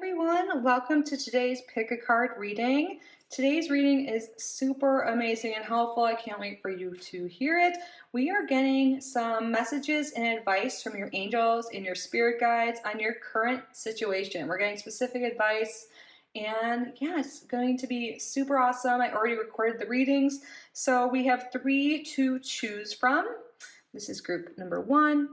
Everyone, welcome to today's pick a card reading. Today's reading is super amazing and helpful. I can't wait for you to hear it. We are getting some messages and advice from your angels and your spirit guides on your current situation. We're getting specific advice, and yeah, it's going to be super awesome. I already recorded the readings, so we have 3 to choose from. This is group number 1,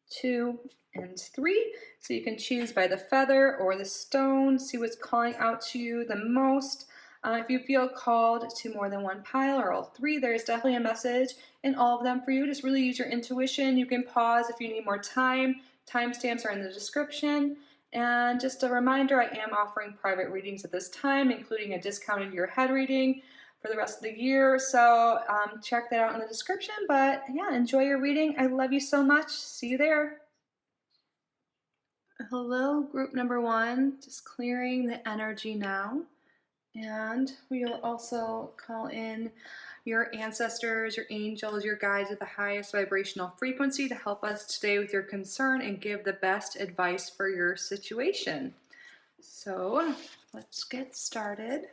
2, and 3. So you can choose by the feather or the stone, see what's calling out to you the most. If you feel called to more than one pile or all 3, there's definitely a message in all of them for you. Just really use your intuition. You can pause if you need more time. Timestamps are in the description. And just a reminder, I am offering private readings at this time, including a discounted year ahead reading for the rest of the year. So check that out in the description. But yeah, enjoy your reading. I love you so much. See you there. Hello, group number 1. Just clearing the energy now. And we will also call in your ancestors, your angels, your guides at the highest vibrational frequency to help us today with your concern and give the best advice for your situation. So let's get started.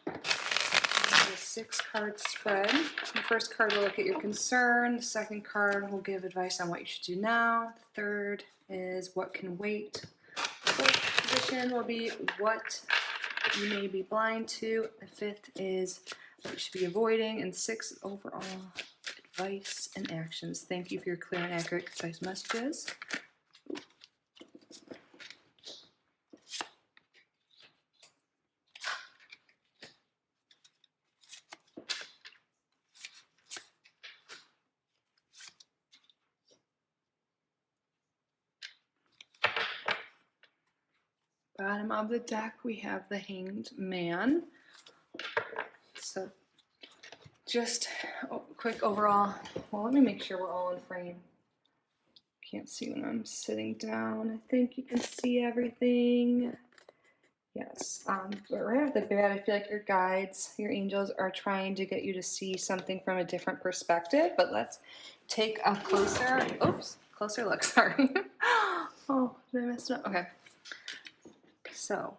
A 6-card spread. The first card will look at your concern. The second card will give advice on what you should do now. The third is what can wait. The fourth position will be what you may be blind to. The fifth is what you should be avoiding. And 6 overall advice and actions. Thank you for your clear and accurate, concise messages. Bottom of the deck, we have the Hanged Man. So just quick overall, well, let me make sure we're all in frame. Can't see when I'm sitting down. I think you can see everything. Yes, but right off the bat, I feel like your guides, your angels are trying to get you to see something from a different perspective, but let's take a closer look, sorry. Oh, did I mess it up? Okay. So,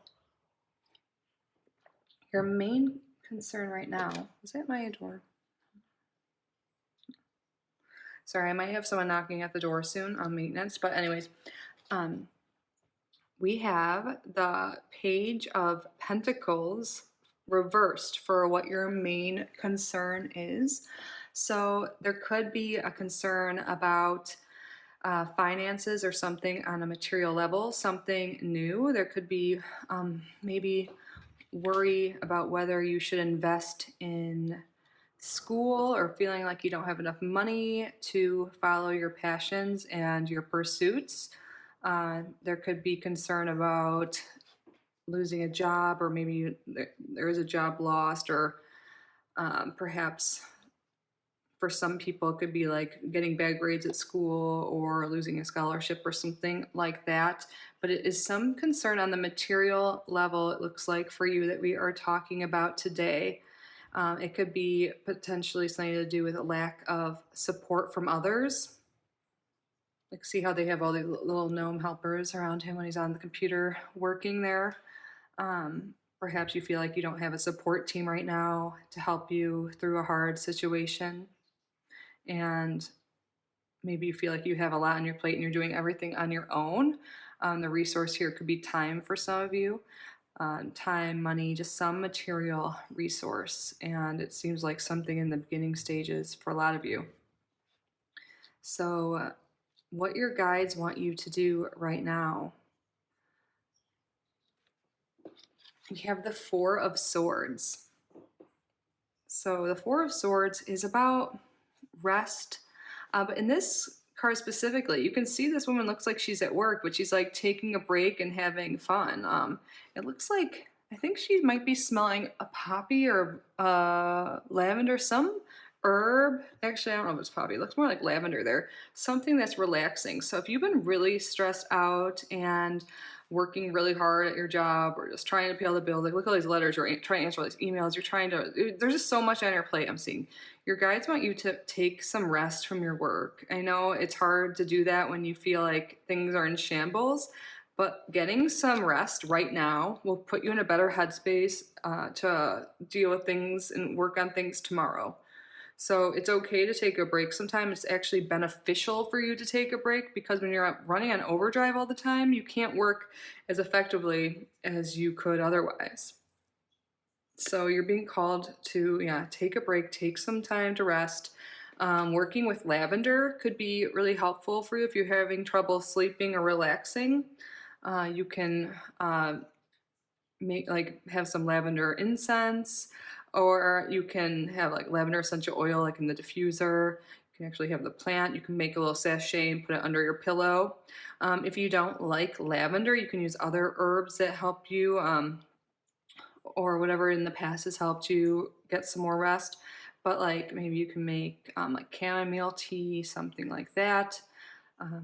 your main concern right now, is that my door? Sorry, I might have someone knocking at the door soon on maintenance, but anyways, we have the Page of Pentacles reversed for what your main concern is. So there could be a concern about finances or something on a material level, something new. There could be maybe worry about whether you should invest in school or feeling like you don't have enough money to follow your passions and your pursuits. There could be concern about losing a job, or maybe there is a job lost, or perhaps for some people, it could be like getting bad grades at school or losing a scholarship or something like that. But it is some concern on the material level, it looks like, for you that we are talking about today. It could be potentially something to do with a lack of support from others. Like, see how they have all these little gnome helpers around him when he's on the computer working there. Perhaps you feel like you don't have a support team right now to help you through a hard situation. And maybe you feel like you have a lot on your plate and you're doing everything on your own. The resource here could be time for some of you. Time, money, just some material resource. And it seems like something in the beginning stages for a lot of you. So what your guides want you to do right now. You have the Four of Swords. So the Four of Swords is about rest, but in this card specifically, you can see this woman looks like she's at work, but she's like taking a break and having fun. It looks like, I think she might be smelling a poppy or lavender, some herb. Actually, I don't know if it's poppy. It looks more like lavender there. Something that's relaxing. So if you've been really stressed out and working really hard at your job, or just trying to pay all the bills, like look at all these letters, you're trying to answer all these emails, there's just so much on your plate. I'm seeing Your guides want you to take some rest from your work. I know it's hard to do that when you feel like things are in shambles, but getting some rest right now will put you in a better headspace to deal with things and work on things tomorrow. So it's okay to take a break sometimes. It's actually beneficial for you to take a break because when you're running on overdrive all the time, you can't work as effectively as you could otherwise. So you're being called to, yeah, take a break, take some time to rest. Working with lavender could be really helpful for you if you're having trouble sleeping or relaxing. You can make like have some lavender incense, or you can have like lavender essential oil like in the diffuser. You can actually have the plant. You can make a little sachet and put it under your pillow. If you don't like lavender, you can use other herbs that help you, or whatever in the past has helped you get some more rest. But like maybe you can make like chamomile tea, something like that.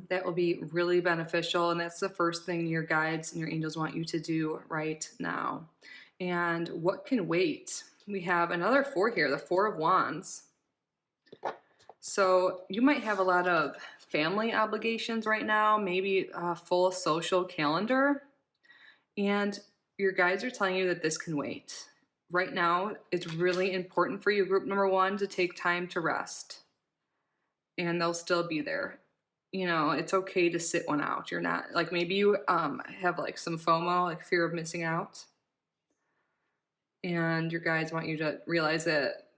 That will be really beneficial, and that's the first thing your guides and your angels want you to do right now. And what can wait? We have another four here, the Four of Wands. So you might have a lot of family obligations right now, maybe a full social calendar, and your guides are telling you that this can wait. Right now, it's really important for you, group number one, to take time to rest, and they'll still be there. You know, it's okay to sit one out. You're not like, maybe you have like some FOMO, like fear of missing out, and your guides want you to realize that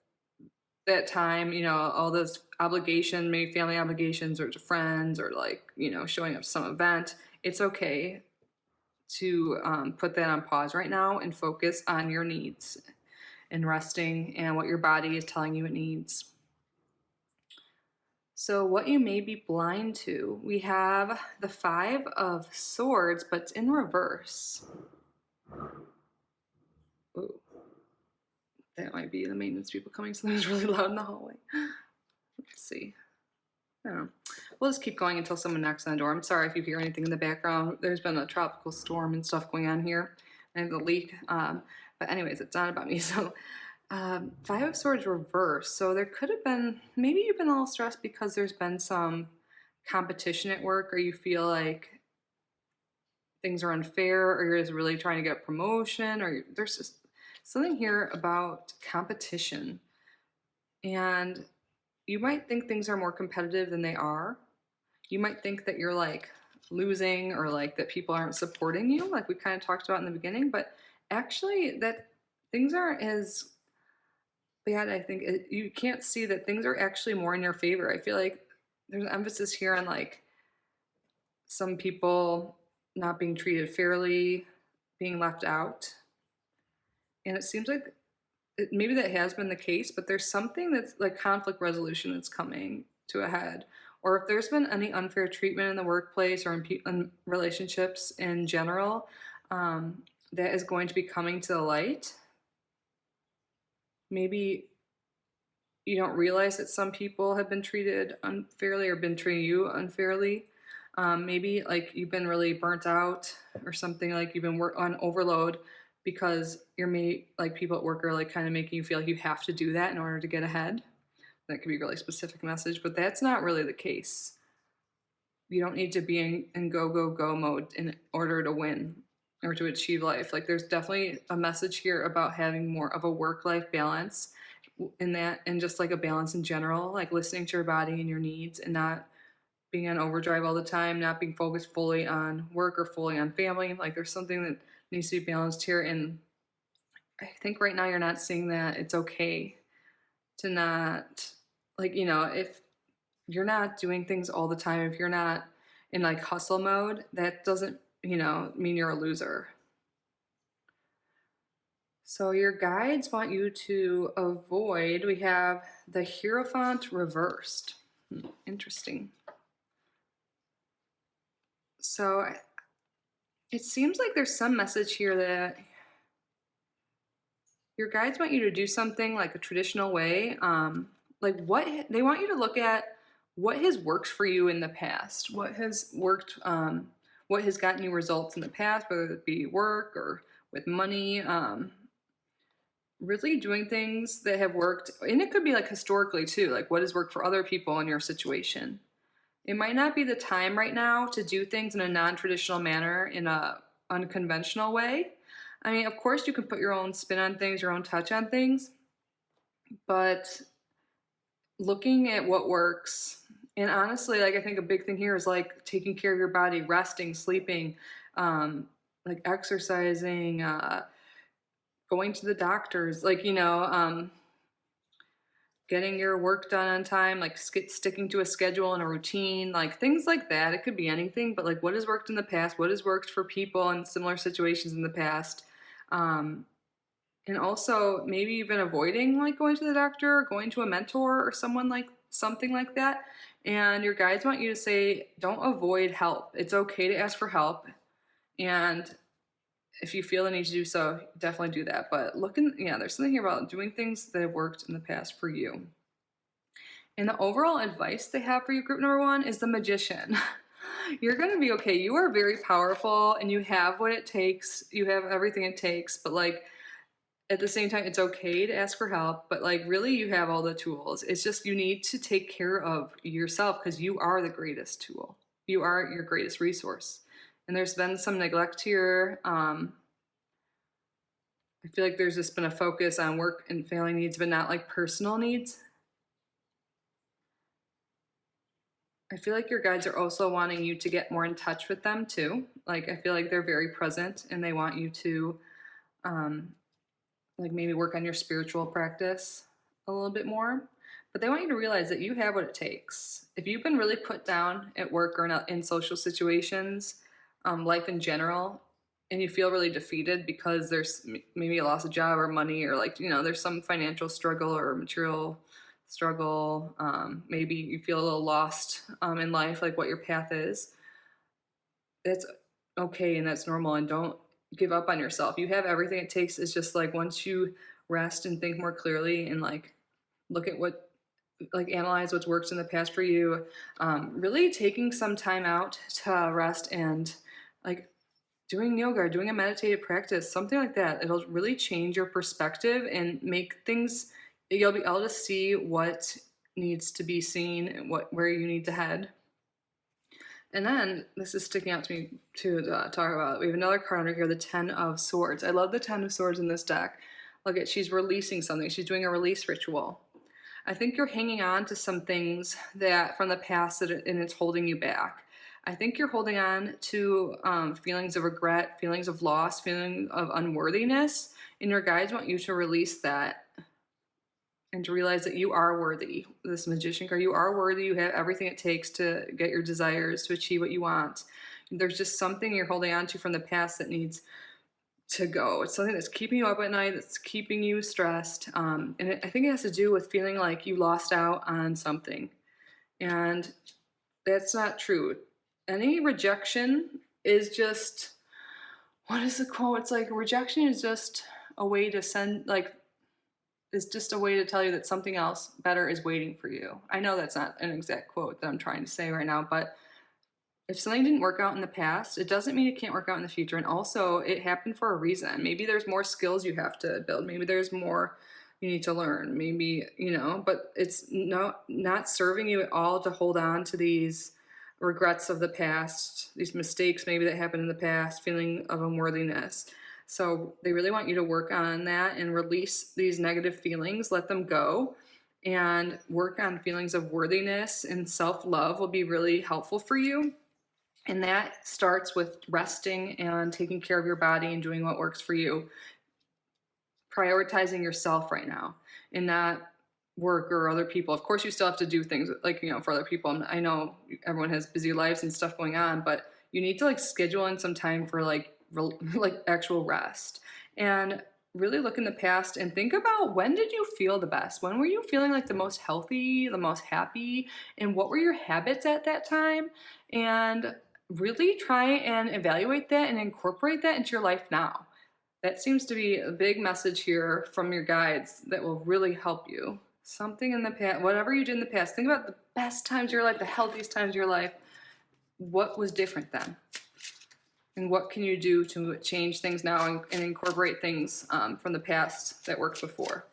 that time, you know, all those obligations, maybe family obligations or to friends or like, you know, showing up to some event, it's okay to put that on pause right now and focus on your needs and resting and what your body is telling you it needs. So what you may be blind to, we have the Five of Swords, but it's in reverse. Ooh, that might be the maintenance people coming. Something's really loud in the hallway. Let's see. I don't know. We'll just keep going until someone knocks on the door. I'm sorry if you hear anything in the background. There's been a tropical storm and stuff going on here. I have the leak. But anyways, it's not about me. So Five of Swords reverse. So there could have been, maybe you've been a little stressed because there's been some competition at work, or you feel like things are unfair, or you're just really trying to get a promotion, or there's just something here about competition. And you might think things are more competitive than they are. You might think that you're like losing, or like that people aren't supporting you, like we kind of talked about in the beginning, but actually that things aren't as bad. I think you can't see that things are actually more in your favor. I feel like there's an emphasis here on like some people not being treated fairly, being left out. And it seems like maybe that has been the case, but there's something that's like conflict resolution that's coming to a head. Or if there's been any unfair treatment in the workplace or in relationships in general, that is going to be coming to the light. Maybe you don't realize that some people have been treated unfairly or been treating you unfairly. Maybe like you've been really burnt out or something, like you've been on overload because like people at work are like kind of making you feel like you have to do that in order to get ahead. That could be a really specific message, but that's not really the case. You don't need to be in go, go, go mode in order to win or to achieve life. Like there's definitely a message here about having more of a work-life balance in that, and just like a balance in general, like listening to your body and your needs and not being on overdrive all the time, not being focused fully on work or fully on family. Like there's something that needs to be balanced here. And I think right now you're not seeing that. It's okay to not, like, you know, if you're not doing things all the time, if you're not in like hustle mode, that doesn't, you know, mean you're a loser. So your guides want you to avoid, we have the Hierophant reversed. Interesting. So it seems like there's some message here that your guides want you to do something like a traditional way. Like what they want you to look at what has worked for you in the past, what has worked, what has gotten you results in the past, whether it be work or with money, really doing things that have worked, and it could be like historically too, like what has worked for other people in your situation. It might not be the time right now to do things in a non-traditional manner, in a unconventional way. I mean, of course you can put your own spin on things, your own touch on things, but looking at what works, and honestly, like I think a big thing here is like taking care of your body, resting, sleeping, like exercising, going to the doctors, like getting your work done on time, like sticking to a schedule and a routine, like things like that. It could be anything, but like what has worked in the past, what has worked for people in similar situations in the past. Um, and also maybe you've been avoiding like going to the doctor or going to a mentor or someone like something like that. And your guides want you to say, don't avoid help. It's okay to ask for help. And if you feel the need to do so, definitely do that. But there's something here about doing things that have worked in the past for you. And the overall advice they have for you, group number one, is the magician. You're going to be okay. You are very powerful and you have what it takes. You have everything it takes. But like at the same time, it's okay to ask for help. But like really, you have all the tools. It's just you need to take care of yourself because you are the greatest tool. You are your greatest resource. And there's been some neglect here. I feel like there's just been a focus on work and family needs, but not like personal needs. I feel like your guides are also wanting you to get more in touch with them too. Like I feel like they're very present and they want you to like maybe work on your spiritual practice a little bit more. But they want you to realize that you have what it takes. If you've been really put down at work or in social situations, life in general, and you feel really defeated because there's maybe a loss of job or money or like, there's some financial struggle or material struggle. Maybe you feel a little lost in life, like what your path is. That's okay and that's normal. And don't give up on yourself. You have everything it takes. It's just like once you rest and think more clearly and like look at analyze what's worked in the past for you, really taking some time out to rest and like doing yoga or doing a meditative practice, something like that. It'll really change your perspective and make things, you'll be able to see what needs to be seen and where you need to head. And then this is sticking out to me to talk about. We have another card under here, the 10 of Swords. I love the 10 of Swords in this deck. Look at, she's releasing something. She's doing a release ritual. I think you're hanging on to some things that from the past and it's holding you back. I think you're holding on to feelings of regret, feelings of loss, feelings of unworthiness, and your guides want you to release that and to realize that you are worthy. This magician card, you are worthy. You have everything it takes to get your desires, to achieve what you want. There's just something you're holding on to from the past that needs to go. It's something that's keeping you up at night, that's keeping you stressed. And I think it has to do with feeling like you lost out on something. And that's not true. Any rejection is just, what is the quote? It's like rejection is just a way to send, like, is just a way to tell you that something else better is waiting for you. I know that's not an exact quote that I'm trying to say right now, but if something didn't work out in the past, it doesn't mean it can't work out in the future. And also, it happened for a reason. Maybe there's more skills you have to build. Maybe there's more you need to learn. Maybe, but it's not serving you at all to hold on to these regrets of the past, these mistakes maybe that happened in the past, feeling of unworthiness. So they really want you to work on that and release these negative feelings, let them go, and work on feelings of worthiness and self-love will be really helpful for you. And that starts with resting and taking care of your body and doing what works for you. Prioritizing yourself right now and not work or other people. Of course, you still have to do things like, for other people. I know everyone has busy lives and stuff going on, but you need to like schedule in some time for like actual rest and really look in the past and think about, when did you feel the best? When were you feeling like the most healthy, the most happy, and what were your habits at that time? And really try and evaluate that and incorporate that into your life now. That seems to be a big message here from your guides that will really help you. Something in the past, whatever you did in the past, think about the best times of your life, the healthiest times of your life. What was different then? And what can you do to change things now and incorporate things from the past that worked before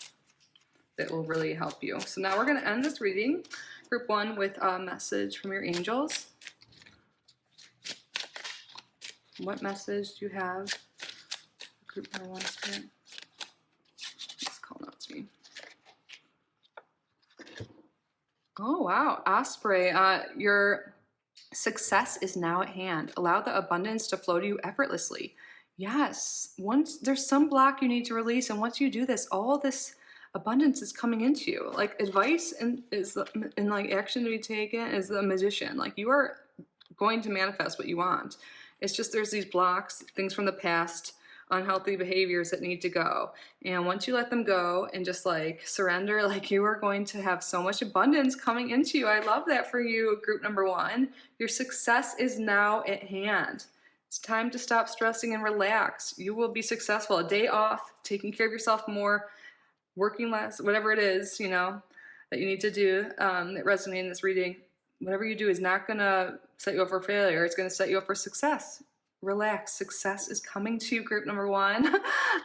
that will really help you. So now we're going to end this reading, group 1, with a message from your angels. What message do you have? Group number 1, Spirit. Let's call out to me. Oh, wow. Osprey, your success is now at hand. Allow the abundance to flow to you effortlessly. Yes. Once there's some block you need to release, and once you do this, all this abundance is coming into you. Like advice and like action to be taken is the magician. Like you are going to manifest what you want. It's just there's these blocks, things from the past, unhealthy behaviors that need to go. And once you let them go and just like surrender, like you are going to have so much abundance coming into you. I love that for you, group number 1. Your success is now at hand. It's time to stop stressing and relax. You will be successful. A day off, taking care of yourself more, working less, whatever it is, you know, that you need to do that resonate in this reading. Whatever you do is not going to set you up for failure. It's going to set you up for success. Relax. Success is coming to you, group number 1.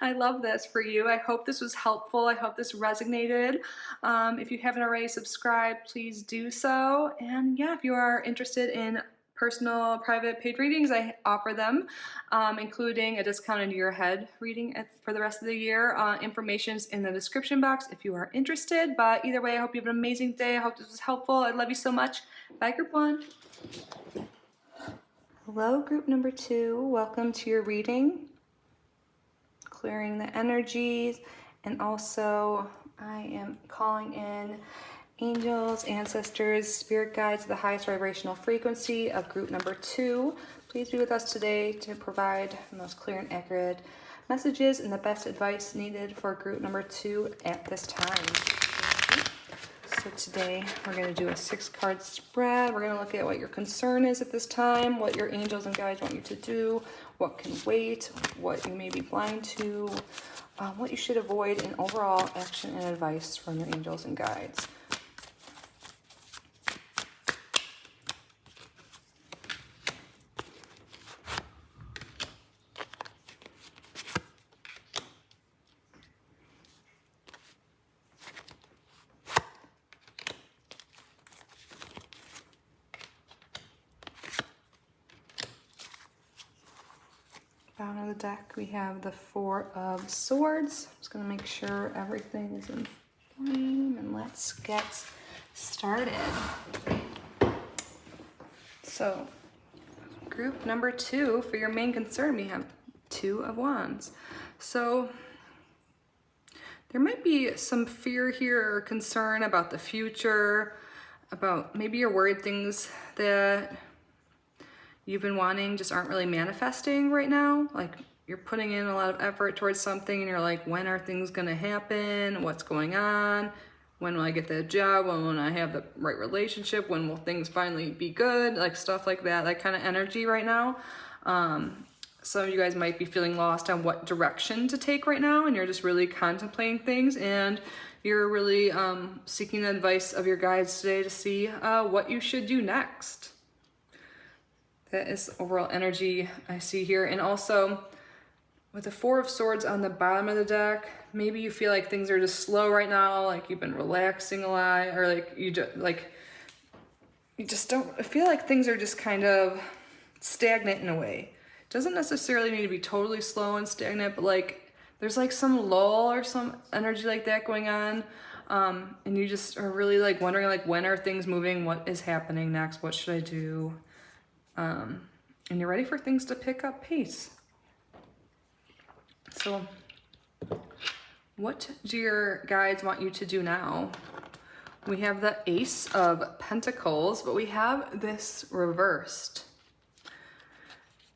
I love this for you. I hope this was helpful. I hope this resonated. If you haven't already subscribed, please do so. And yeah, if you are interested in personal private paid readings, I offer them, including a discount into your head reading for the rest of the year. Information's in the description box if you are interested. But either way, I hope you have an amazing day. I hope this was helpful. I love you so much. Bye, group 1. Hello, group number 2. Welcome to your reading. Clearing the energies, and also I am calling in angels, ancestors, spirit guides, the highest vibrational frequency of group number 2. Please be with us today to provide the most clear and accurate messages and the best advice needed for group number 2 at this time. So today we're going to do a 6-card spread. We're going to look at what your concern is at this time, what your angels and guides want you to do, what can wait, what you may be blind to, what you should avoid, and overall action and advice from your angels and guides. Bottom of the deck, we have the 4 of Swords. I'm just going to make sure everything is in flame, and let's get started. So, group number 2, for your main concern, we have 2 of Wands. So, there might be some fear here or concern about the future, about maybe you're worried things that you've been wanting just aren't really manifesting right now. Like you're putting in a lot of effort towards something and you're like, when are things gonna happen? What's going on? When will I get that job? When will I have the right relationship? When will things finally be good? Like stuff like that, that kind of energy right now. Some of you guys might be feeling lost on what direction to take right now, and you're just really contemplating things, and you're really seeking the advice of your guides today to see what you should do next. That is overall energy I see here. And also with the 4 of Swords on the bottom of the deck, maybe you feel like things are just slow right now, like you've been relaxing a lot, or like you just don't feel like things are just kind of stagnant in a way. It doesn't necessarily need to be totally slow and stagnant, but like there's like some lull or some energy like that going on. And you just are really like wondering like, when are things moving? What is happening next? What should I do? And you're ready for things to pick up pace. So what do your guides want you to do now? We have the Ace of Pentacles, but we have this reversed.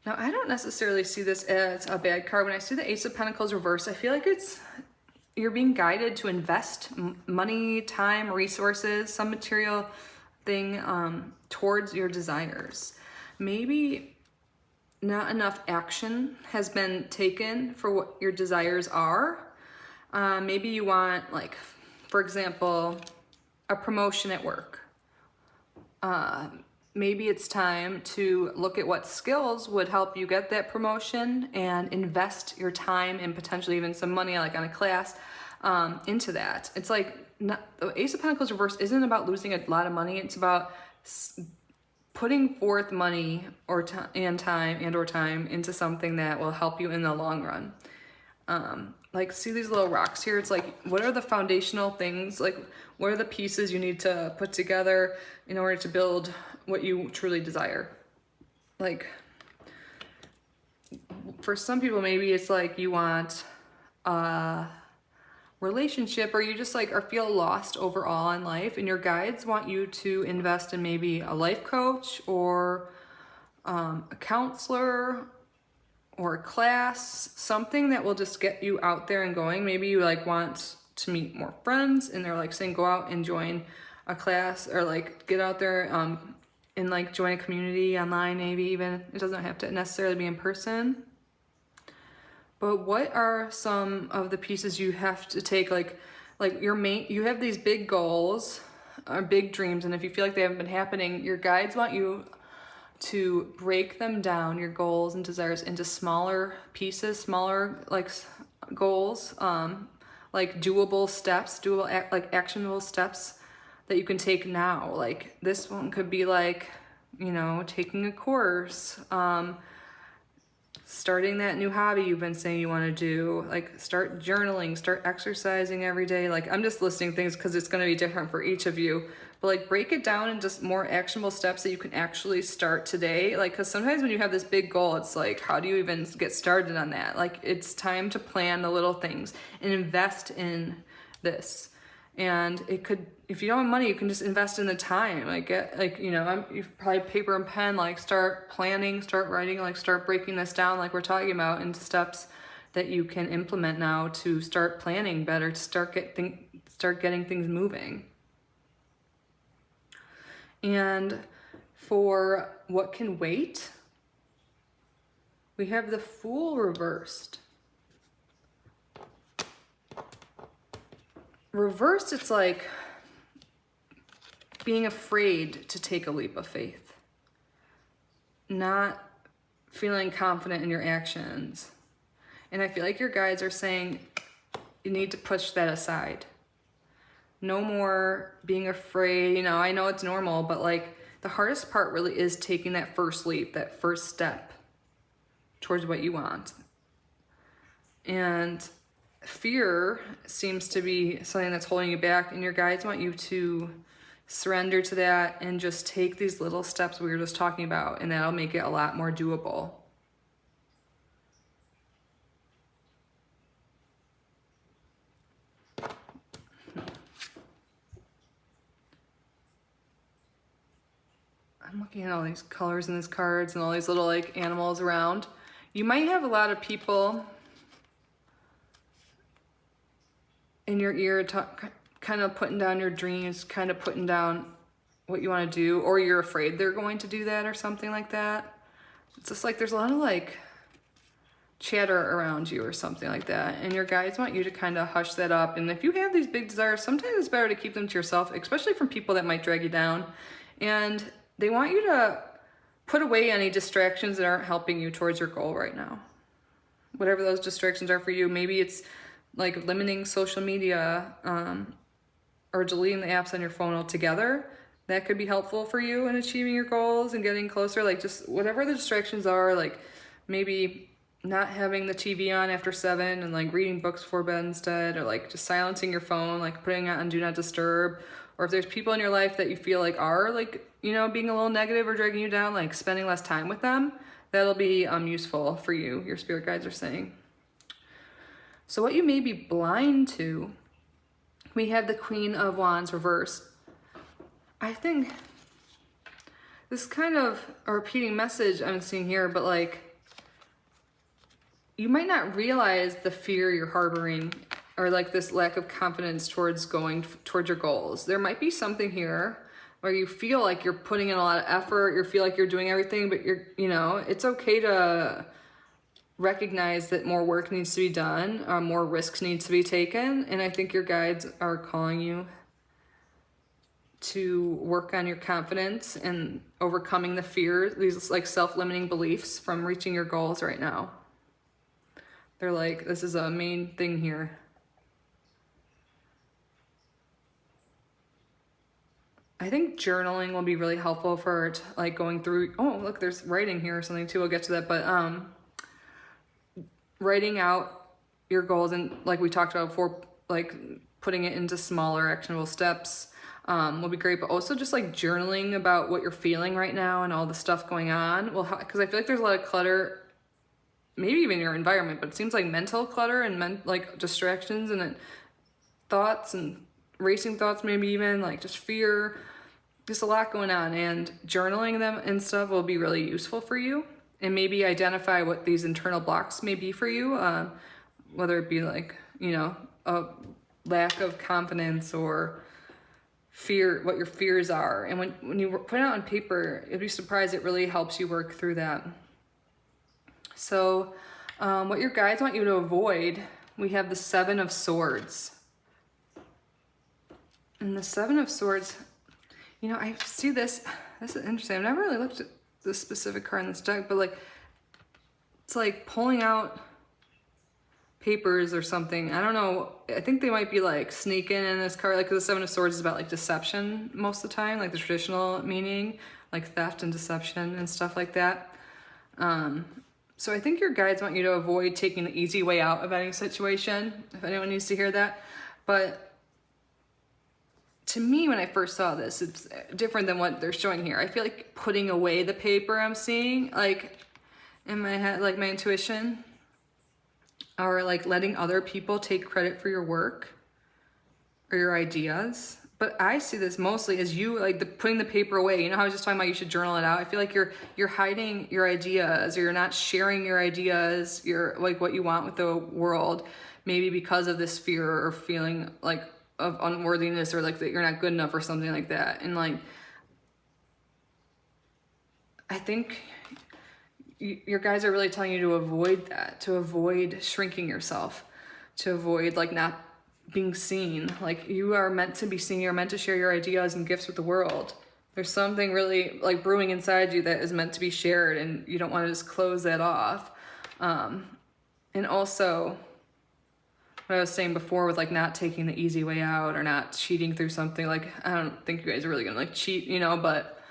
Now, I don't necessarily see this as a bad card. When I see the Ace of Pentacles reversed, I feel like you're being guided to invest money, time, resources, some material thing towards your desires. Maybe not enough action has been taken for what your desires are. Maybe you want, like, for example, a promotion at work. maybe it's time to look at what skills would help you get that promotion and invest your time and potentially even some money, like on a class, into that. It's like, the Ace of Pentacles reverse isn't about losing a lot of money. It's about putting forth money or time into something that will help you in the long run. Like, see these little rocks here? It's like, what are the foundational things? Like, what are the pieces you need to put together in order to build what you truly desire? Like, for some people, maybe it's like you want a relationship, or you just like or feel lost overall in life, and your guides want you to invest in maybe a life coach or a counselor or a class, something that will just get you out there and going. Maybe you like want to meet more friends, and they're like saying go out and join a class, or like get out there and like join a community online. Maybe even it doesn't have to necessarily be in person. But what are some of the pieces you have to take? Like you have these big goals or big dreams, and if you feel like they haven't been happening, your guides want you to break them down, your goals and desires, into smaller pieces, smaller like goals, like doable steps, like actionable steps that you can take now. Like this one could be like, you know, taking a course, starting that new hobby you've been saying you want to do, like start journaling, start exercising every day. Like I'm just listing things because it's going to be different for each of you, but like break it down in just more actionable steps that you can actually start today. Like, because sometimes when you have this big goal, it's like, how do you even get started on that? Like it's time to plan the little things and invest in this. And it could, if you don't have money, you can just invest in the time. Like get, like, you know, you probably paper and pen, like start planning, start writing, like start breaking this down like we're talking about into steps that you can implement now to start planning better, to start getting things moving. And for what can wait, we have the Fool reversed. Reversed, it's like being afraid to take a leap of faith, not feeling confident in your actions. And I feel like your guides are saying you need to push that aside. No more being afraid. You know, I know it's normal, but like the hardest part really is taking that first leap, that first step towards what you want. And fear seems to be something that's holding you back, and your guides want you to surrender to that and just take these little steps we were just talking about, and that'll make it a lot more doable. I'm looking at all these colors in these cards and all these little like animals around. You might have a lot of people in your ear kind of putting down your dreams, kind of putting down what you want to do, or you're afraid they're going to do that or something like that. It's just like there's a lot of like chatter around you or something like that, and your guides want you to kind of hush that up. And if you have these big desires, sometimes it's better to keep them to yourself, especially from people that might drag you down. And they want you to put away any distractions that aren't helping you towards your goal right now. Whatever those distractions are for you. Maybe it's like limiting social media, or deleting the apps on your phone altogether. That could be helpful for you in achieving your goals and getting closer. Like just whatever the distractions are, like maybe not having the TV on after 7 and like reading books before bed instead, or like just silencing your phone, like putting it on do not disturb. Or if there's people in your life that you feel like are like, you know, being a little negative or dragging you down, like spending less time with them, that'll be useful for you, your spirit guides are saying. So what you may be blind to, we have the Queen of Wands reversed. I think this kind of a repeating message I'm seeing here, but like you might not realize the fear you're harboring, or like this lack of confidence towards going towards your goals. There might be something here where you feel like you're putting in a lot of effort, you feel like you're doing everything, but you know, it's okay to recognize that more work needs to be done, more risks need to be taken. And I think your guides are calling you to work on your confidence and overcoming the fear, these like self-limiting beliefs from reaching your goals right now. They're like, this is a main thing here. I think journaling will be really helpful for like going through, oh, look, there's writing here or something too. We'll get to that. But writing out your goals and like we talked about before, like putting it into smaller actionable steps will be great. But also just like journaling about what you're feeling right now and all the stuff going on. Well, because I feel like there's a lot of clutter, maybe even your environment, but it seems like mental clutter and like distractions and thoughts and racing thoughts, maybe even like just fear, just a lot going on, and journaling them and stuff will be really useful for you, and maybe identify what these internal blocks may be for you, whether it be like, you know, a lack of confidence or fear, what your fears are. And when you put it out on paper, you'll be surprised, it really helps you work through that. So what your guides want you to avoid, we have the Seven of Swords. And the Seven of Swords, you know, I see this is interesting. I've never really looked at this specific card in this deck, but like, it's like pulling out papers or something. I don't know. I think they might be like sneaking in this card, like, because the Seven of Swords is about like deception most of the time, like the traditional meaning, like theft and deception and stuff like that. So I think your guides want you to avoid taking the easy way out of any situation, if anyone needs to hear that. But to me, when I first saw this, it's different than what they're showing here. I feel like putting away the paper I'm seeing, like in my head, like my intuition, or like letting other people take credit for your work or your ideas. But I see this mostly as you like putting the paper away. You know how I was just talking about you should journal it out? I feel like you're hiding your ideas, or you're not sharing your ideas, your like what you want with the world, maybe because of this fear or feeling like of unworthiness, or like that you're not good enough or something like that. And like, I think your guys are really telling you to avoid that, to avoid shrinking yourself, to avoid like not being seen. Like, you are meant to be seen. You're meant to share your ideas and gifts with the world. There's something really like brewing inside you that is meant to be shared, and you don't want to just close that off. And also, what I was saying before with like not taking the easy way out or not cheating through something, like I don't think you guys are really gonna like cheat, you know, but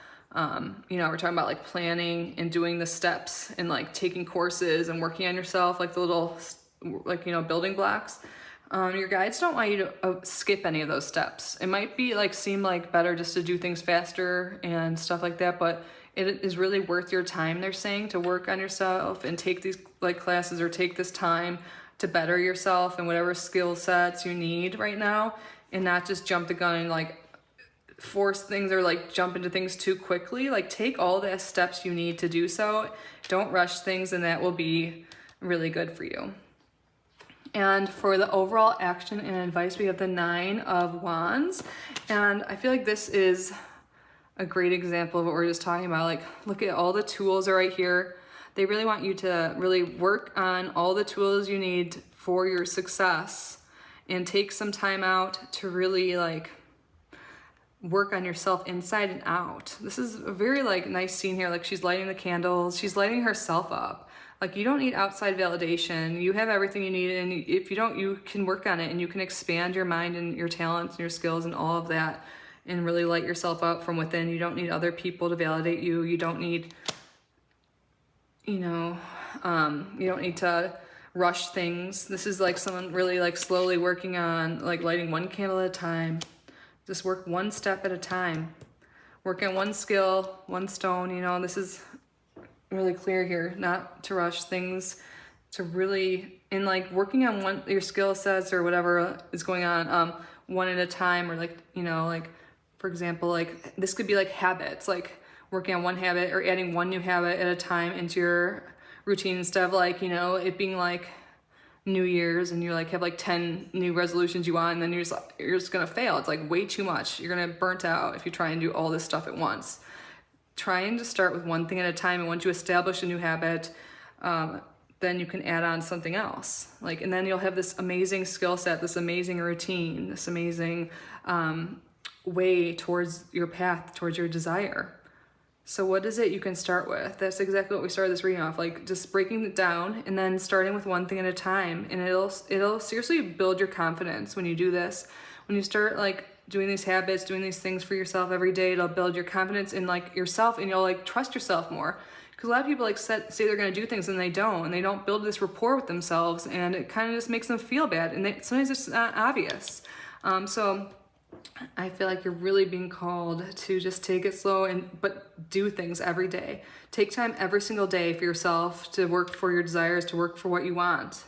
you know, we're talking about like planning and doing the steps and like taking courses and working on yourself, like the little like, you know, building blocks. Your guides don't want you to skip any of those steps. It might be like seem like better just to do things faster and stuff like that, but it is really worth your time, they're saying, to work on yourself and take these like classes or take this time to better yourself and whatever skill sets you need right now, and not just jump the gun and like force things or like jump into things too quickly. Like, take all the steps you need to do so. Don't rush things, and that will be really good for you. And for the overall action and advice, we have the Nine of Wands. And I feel like this is a great example of what we're just talking about. Like, look at all the tools are right here. They really want you to really work on all the tools you need for your success, and take some time out to really like work on yourself inside and out. This is a very like nice scene here. Like, she's lighting the candles, she's lighting herself up. Like, you don't need outside validation. You have everything you need, and if you don't, you can work on it, and you can expand your mind and your talents and your skills and all of that, and really light yourself up from within. You don't need other people to validate you. You don't need, you know, you don't need to rush things. This is like someone really like slowly working on like lighting one candle at a time. Just work one step at a time. Work on one skill, one stone, you know. This is really clear here, not to rush things, to really, and like working on one, your skill sets or whatever is going on, one at a time, or like, you know, like for example, like this could be like habits, like working on one habit or adding one new habit at a time into your routine, instead of like, you know, it being like New Year's and you like have like 10 new resolutions you want, and then you're just gonna fail. It's like way too much. You're gonna burnt out if you try and do all this stuff at once. Trying to start with one thing at a time, and once you establish a new habit, then you can add on something else. Like, and then you'll have this amazing skill set, this amazing routine, this amazing way towards your path, towards your desire. So what is it you can start with? That's exactly what we started this reading off, like just breaking it down and then starting with one thing at a time. And it'll seriously build your confidence when you do this. When you start like doing these habits, doing these things for yourself every day, it'll build your confidence in like yourself, and you'll like trust yourself more. Because a lot of people like say they're going to do things and they don't build this rapport with themselves, and it kind of just makes them feel bad, and sometimes it's not obvious. So I feel like you're really being called to just take it slow but do things every day. Take time every single day for yourself to work for your desires, to work for what you want,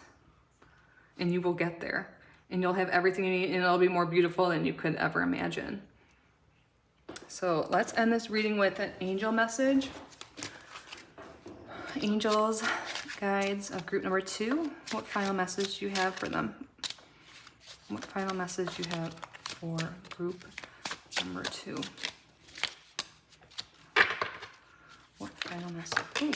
and you will get there. And you'll have everything you need, and it'll be more beautiful than you could ever imagine. So let's end this reading with an angel message. Angels, guides of group number 2. What final message do you have for them? What final message do you have for group number 2? What final message? Ooh.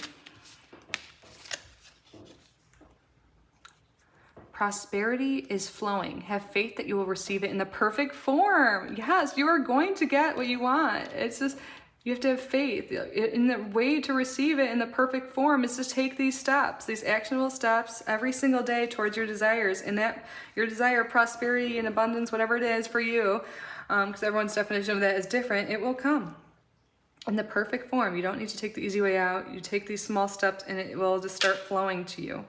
Prosperity is flowing. Have faith that you will receive it in the perfect form. Yes, you are going to get what you want. It's just, you have to have faith. In the way to receive it in the perfect form is to take these steps, these actionable steps every single day towards your desires. And that your desire, prosperity and abundance, whatever it is for you, because everyone's definition of that is different, it will come in the perfect form. You don't need to take the easy way out. You take these small steps and it will just start flowing to you.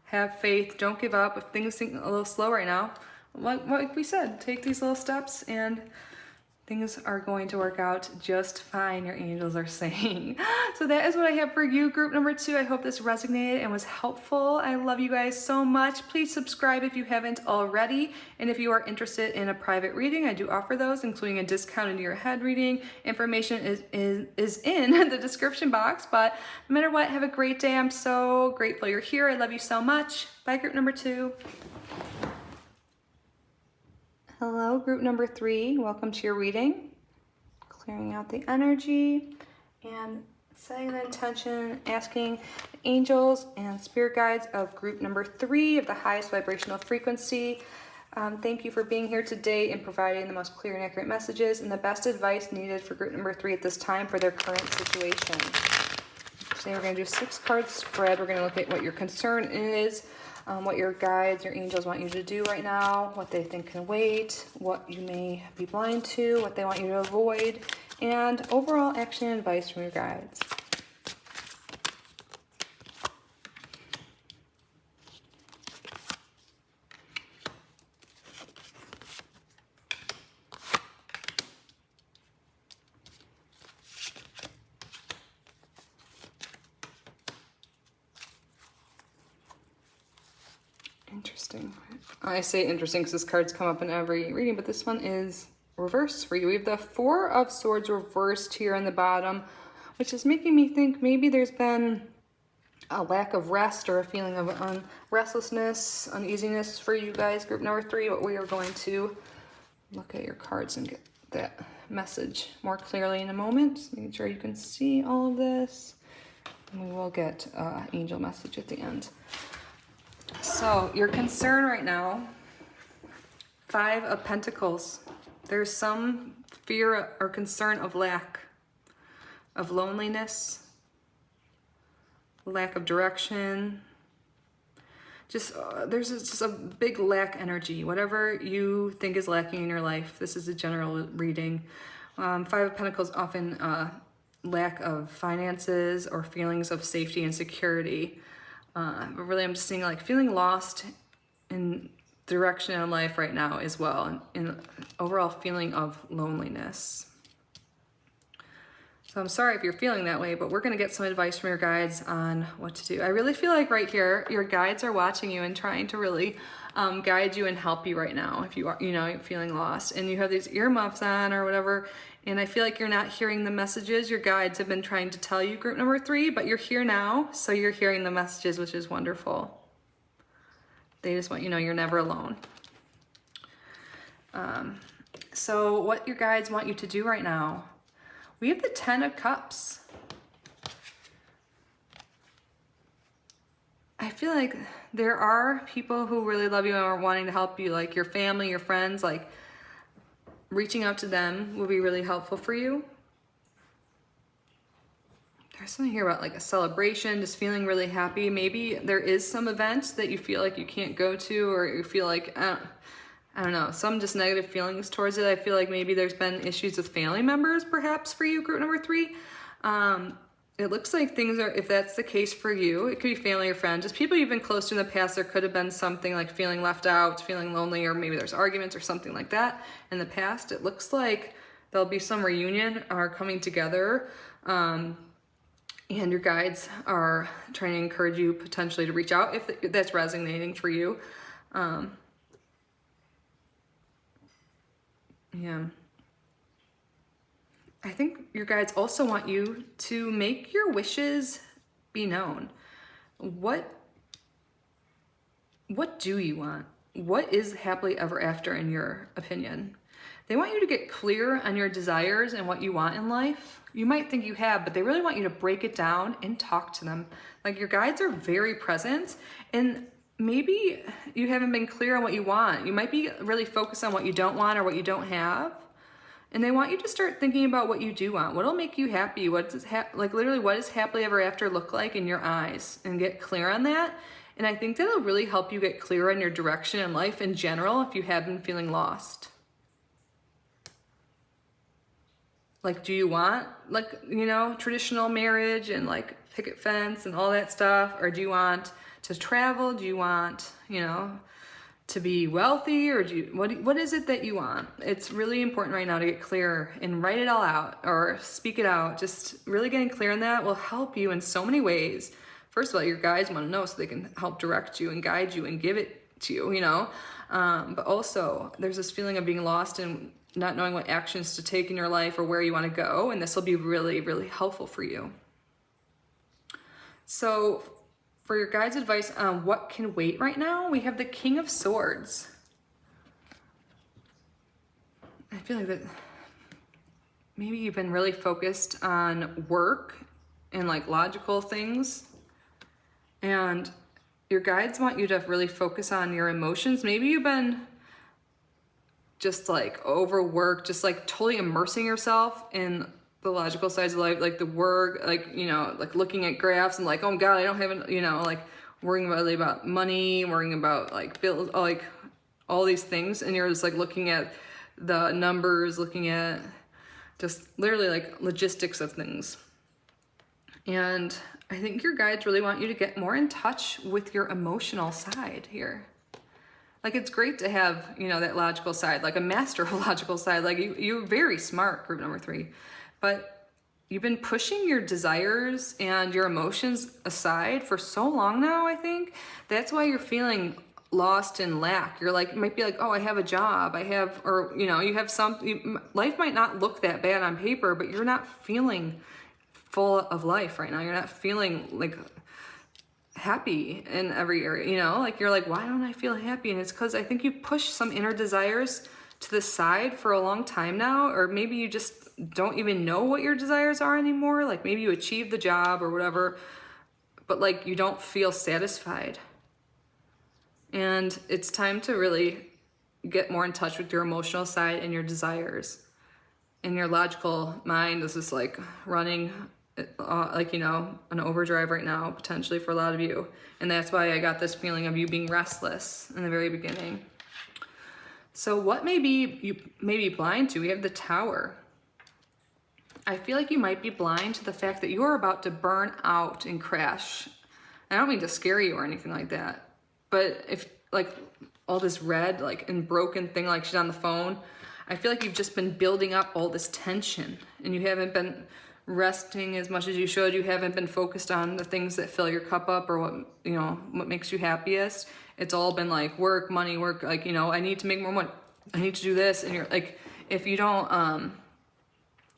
Have faith. Don't give up. If things seem a little slow right now, like we said, take these little steps and things are going to work out just fine, your angels are saying. So that is what I have for you, group number 2. I hope this resonated and was helpful. I love you guys so much. Please subscribe if you haven't already. And if you are interested in a private reading, I do offer those, including a discount into your head reading. Information is in the description box. But no matter what, have a great day. I'm so grateful you're here. I love you so much. Bye, group number 2. Hello, group number 3. Welcome to your reading. Clearing out the energy and setting the intention, asking the angels and spirit guides of group number 3 of the highest vibrational frequency. Thank you for being here today and providing the most clear and accurate messages and the best advice needed for group number 3 at this time for their current situation. Today we're going to do a 6-card spread. We're going to look at what your concern is, what your guides, your angels want you to do right now, what they think can wait, what you may be blind to, what they want you to avoid, and overall action and advice from your guides. Interesting. I say interesting because this card's come up in every reading, but this one is reversed for you. We have the 4 of Swords reversed here on the bottom, which is making me think maybe there's been a lack of rest or a feeling of restlessness, uneasiness for you guys, group number 3, but we are going to look at your cards and get that message more clearly in a moment. Just making sure you can see all of this. And we will get an angel message at the end. So your concern right now, 5 of Pentacles. There's some fear or concern of lack, of loneliness, lack of direction. There's just a big lack energy. Whatever you think is lacking in your life, this is a general reading. 5 of Pentacles often lack of finances or feelings of safety and security. But really I'm just seeing like feeling lost in direction in life right now as well, and overall feeling of loneliness. So I'm sorry if you're feeling that way, but we're going to get some advice from your guides on what to do. I really feel like right here your guides are watching you and trying to really guide you and help you right now if you are, you're feeling lost and you have these earmuffs on or whatever, and I feel like you're not hearing the messages your guides have been trying to tell you, group number 3, but you're here now, so you're hearing the messages, which is wonderful. They just want you to know you're never alone. So what your guides want you to do right now, we have the 10 of Cups. I feel like there are people who really love you and are wanting to help you, like your family, your friends, like reaching out to them will be really helpful for you. There's something here about like a celebration, just feeling really happy. Maybe there is some event that you feel like you can't go to, or you feel like, I don't know, some just negative feelings towards it. I feel like maybe there's been issues with family members perhaps for you, group number 3. It looks like things are, if that's the case for you, it could be family or friends, just people you've been close to in the past. There could have been something like feeling left out, feeling lonely, or maybe there's arguments or something like that in the past. It looks like there'll be some reunion or coming together. And your guides are trying to encourage you potentially to reach out if that's resonating for you. Yeah. I think your guides also want you to make your wishes be known. What do you want? What is happily ever after in your opinion? They want you to get clear on your desires and what you want in life. You might think you have, but they really want you to break it down and talk to them. Like, your guides are very present, and maybe you haven't been clear on what you want. You might be really focused on what you don't want or what you don't have. And they want you to start thinking about what you do want. What'll make you happy? What does literally what does happily ever after look like in your eyes? And get clear on that. And I think that'll really help you get clear on your direction in life in general if you have been feeling lost. Like, do you want, like, you know, traditional marriage and like picket fence and all that stuff? Or do you want to travel? Do you want, you know, to be wealthy? Or do you, what is it that you want? It's really important right now to get clear and write it all out or speak it out. Just really getting clear on that will help you in so many ways. First of all, your guides want to know so they can help direct you and guide you and give it to you, you know. But also there's this feeling of being lost and not knowing what actions to take in your life or where you want to go. And this will be really, really helpful for you. So for your guides' advice on what can wait right now, we have the King of Swords. I feel like that maybe you've been really focused on work and like logical things, and your guides want you to really focus on your emotions. Maybe you've been just like overworked, just like totally immersing yourself in the logical sides of life, like the work, like, you know, like looking at graphs and like, oh God, I don't have, you know, like worrying really about money, worrying about like bills, like all these things. And you're just like looking at the numbers, looking at just literally like logistics of things. And I think your guides really want you to get more in touch with your emotional side here. Like, it's great to have, you know, that logical side, like a master of logical side. Like, you're very smart, group number 3. But you've been pushing your desires and your emotions aside for so long now, I think. That's why you're feeling lost and lack. You're like, might be like, oh, I have a job, I have, or, you know, you have life might not look that bad on paper, but you're not feeling full of life right now. You're not feeling like happy in every area, you know, like you're like, why don't I feel happy? And it's because I think you pushed some inner desires to the side for a long time now, or maybe you just don't even know what your desires are anymore. Like, maybe you achieved the job or whatever, but like you don't feel satisfied. And it's time to really get more in touch with your emotional side and your desires. And your logical mind is just like running like, you know, an overdrive right now, potentially for a lot of you. And that's why I got this feeling of you being restless in the very beginning. So what maybe you may be blind to, we have the Tower. I feel like you might be blind to the fact that you are about to burn out and crash. I don't mean to scare you or anything like that, but if like all this red, like and broken thing, like she's on the phone, I feel like you've just been building up all this tension and you haven't been resting as much as you should. You haven't been focused on the things that fill your cup up or what, you know, what makes you happiest. It's all been like work, money, work, like, you know, I need to make more money, I need to do this. And you're like, if you don't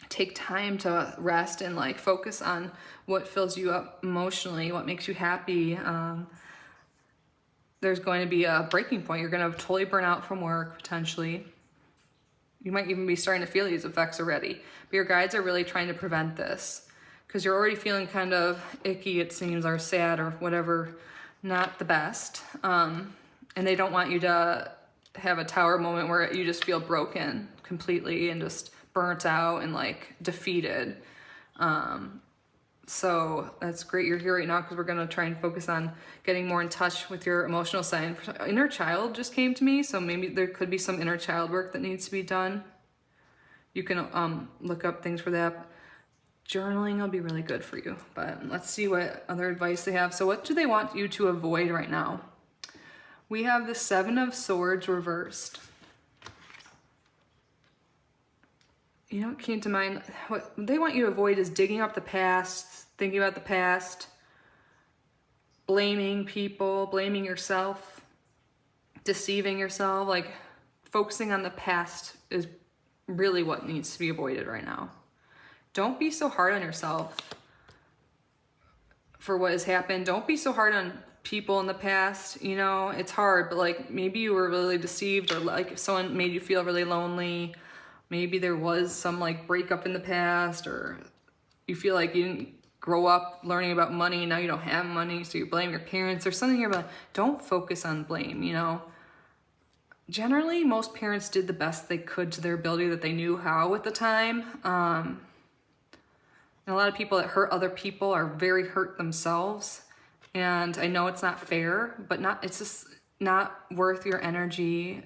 take time to rest and like focus on what fills you up emotionally, what makes you happy, there's going to be a breaking point. You're going to totally burn out from work, potentially. You might even be starting to feel these effects already. But your guides are really trying to prevent this because you're already feeling kind of icky, it seems, or sad or whatever, not the best. And they don't want you to have a tower moment where you just feel broken completely and just burnt out and like defeated. So that's great you're here right now, because we're going to try and focus on getting more in touch with your emotional side. Inner child just came to me, so maybe there could be some inner child work that needs to be done. You can look up things for that. Journaling will be really good for you, but let's see what other advice they have. So what do they want you to avoid right now? We have the Seven of Swords reversed. You know what came to mind? What they want you to avoid is digging up the past, thinking about the past, blaming people, blaming yourself, deceiving yourself. Like, focusing on the past is really what needs to be avoided right now. Don't be so hard on yourself for what has happened. Don't be so hard on people in the past. You know, it's hard, but like, maybe you were really deceived, or like if someone made you feel really lonely. Maybe there was some like breakup in the past, or you feel like you didn't grow up learning about money, now you don't have money, so you blame your parents or something here. But don't focus on blame, you know. Generally, most parents did the best they could to their ability that they knew how at the time. And a lot of people that hurt other people are very hurt themselves. And I know it's not fair, but it's just not worth your energy.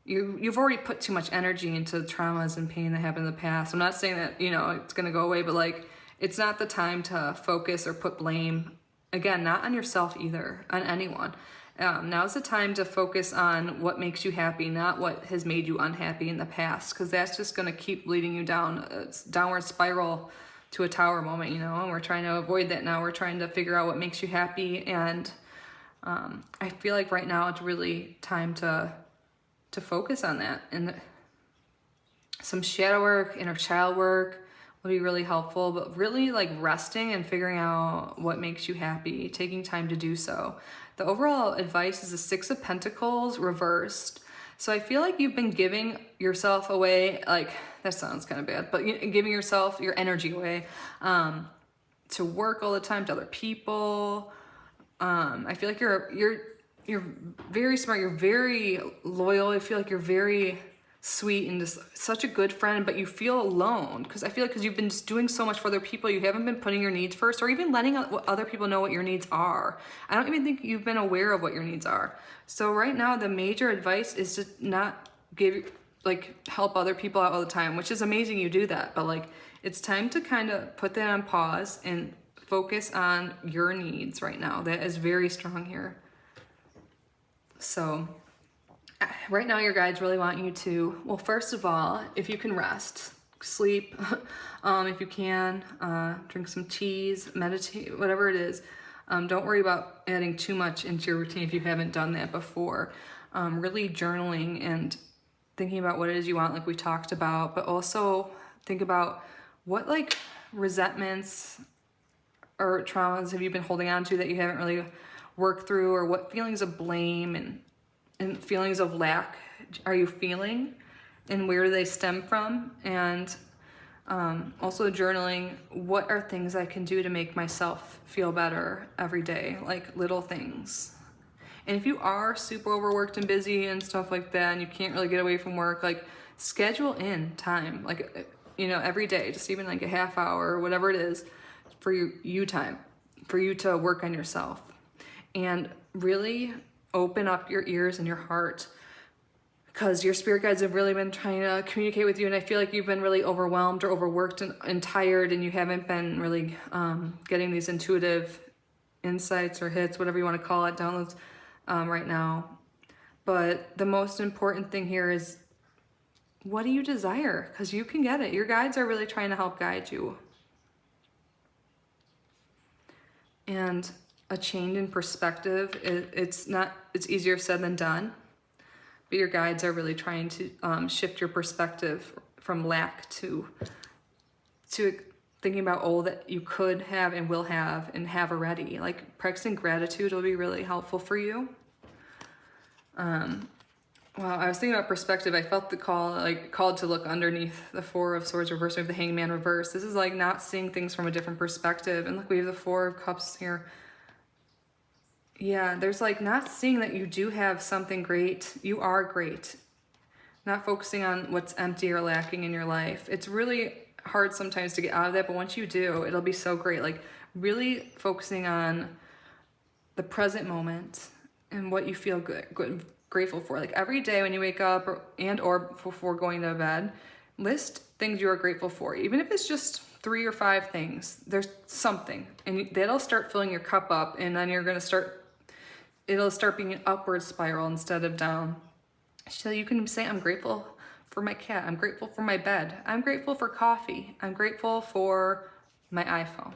You've already put too much energy into traumas and pain that happened in the past. I'm not saying that, you know, it's going to go away, but like, it's not the time to focus or put blame. Again, not on yourself either, on anyone. Now's the time to focus on what makes you happy, not what has made you unhappy in the past, because that's just going to keep leading you down a downward spiral to a tower moment, you know, and we're trying to avoid that now. We're trying to figure out what makes you happy, and I feel like right now it's really time to focus on that. And some shadow work, inner child work will be really helpful, but really like resting and figuring out what makes you happy, taking time to do so. The overall advice is the Six of Pentacles reversed. So I feel like you've been giving yourself away, like, that sounds kind of bad, but giving yourself your energy away to work all the time, to other people. I feel like you're very smart, you're very loyal, I feel like you're very sweet and just such a good friend, but you feel alone, because I feel like because you've been just doing so much for other people, you haven't been putting your needs first, or even letting other people know what your needs are. I don't even think you've been aware of what your needs are. So right now, the major advice is to not help other people out all the time, which is amazing you do that, but like, it's time to kind of put that on pause and focus on your needs right now. That is very strong here. So right now your guides really want you to, well, first of all, if you can rest, sleep, if you can, drink some teas, meditate, whatever it is. Don't worry about adding too much into your routine if you haven't done that before. Really journaling and thinking about what it is you want, like we talked about, but also think about what like resentments or traumas have you been holding on to that you haven't really worked through, or what feelings of blame and feelings of lack are you feeling, and where do they stem from? And also journaling, what are things I can do to make myself feel better every day, like little things. And if you are super overworked and busy and stuff like that, and you can't really get away from work, like schedule in time, like, you know, every day, just even like a half hour or whatever it is for you time, for you to work on yourself. And really open up your ears and your heart, because your spirit guides have really been trying to communicate with you, and I feel like you've been really overwhelmed or overworked and tired, and you haven't been really getting these intuitive insights or hits, whatever you want to call it, downloads right now. But the most important thing here is, what do you desire? Because you can get it. Your guides are really trying to help guide you. And a change in perspective, it's easier said than done, but your guides are really trying to shift your perspective from lack to thinking about all that you could have and will have and have already. Like practicing gratitude will be really helpful for you. Wow, I was thinking about perspective. I felt the called to look underneath the Four of Swords reverse. We have the Hangman reverse. This is like not seeing things from a different perspective. And look, we have the Four of Cups here. Yeah, there's like not seeing that you do have something great. You are great. Not focusing on what's empty or lacking in your life. It's really hard sometimes to get out of that, but once you do, it'll be so great. Like really focusing on the present moment and what you feel grateful for. Like every day when you wake up or before going to bed, list things you are grateful for. Even if it's just 3 or 5 things, there's something, and that'll start filling your cup up, and then it'll start being an upward spiral instead of down. So you can say, I'm grateful for my cat. I'm grateful for my bed. I'm grateful for coffee. I'm grateful for my iPhone.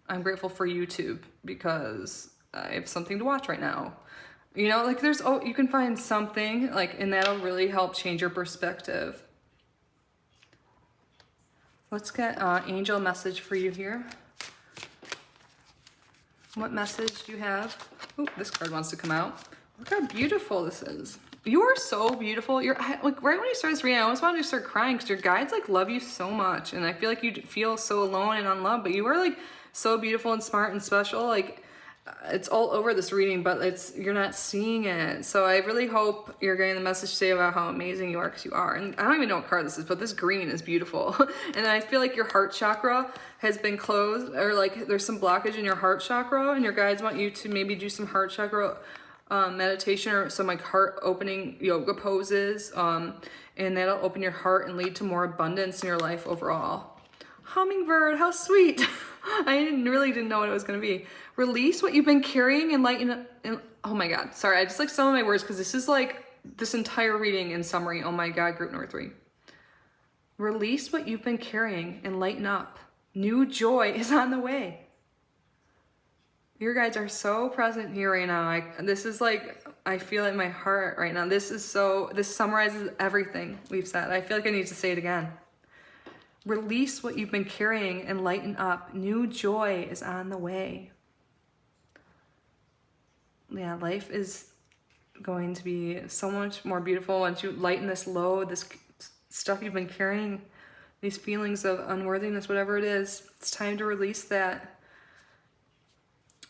I'm grateful for YouTube because I have something to watch right now. You know, like you can find something like, and that'll really help change your perspective. Let's get angel message for you here. What message do you have? Oh, this card wants to come out. Look how beautiful this is. You are so beautiful. You're like right when you start this reading, I almost wanted to start crying because your guides like love you so much, and I feel like you feel so alone and unloved. But you are like so beautiful and smart and special. Like it's all over this reading, but you're not seeing it. So I really hope you're getting the message today about how amazing you are, because you are. And I don't even know what card this is, but this green is beautiful. And I feel like your heart chakra has been closed, or like there's some blockage in your heart chakra, and your guides want you to maybe do some heart chakra meditation or some like heart opening yoga poses, and that'll open your heart and lead to more abundance in your life overall. Hummingbird, how sweet. I really didn't know what it was going to be. Release what you've been carrying and lighten. Oh my God. Sorry. I just like some of my words because this is like this entire reading in summary. Oh my God. Group number 3. Release what you've been carrying and lighten up. New joy is on the way. Your guides are so present here right now. This is like, I feel it in my heart right now. This summarizes everything we've said. I feel like I need to say it again. Release what you've been carrying and lighten up. New joy is on the way. Yeah, life is going to be so much more beautiful once you lighten this load, this stuff you've been carrying, these feelings of unworthiness, whatever it is. It's time to release that.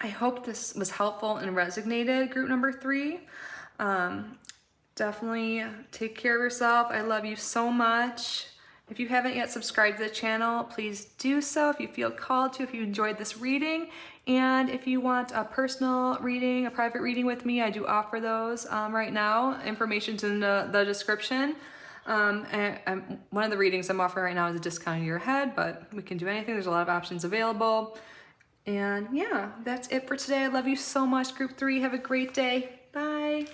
I hope this was helpful and resonated, group number 3. Definitely take care of yourself. I love you so much. If you haven't yet subscribed to the channel, please do so if you feel called to, if you enjoyed this reading. And if you want a personal reading, a private reading with me, I do offer those right now. Information's in the description. And one of the readings I'm offering right now is a discount in your head, but we can do anything. There's a lot of options available. And yeah, that's it for today. I love you so much, group 3. Have a great day. Bye.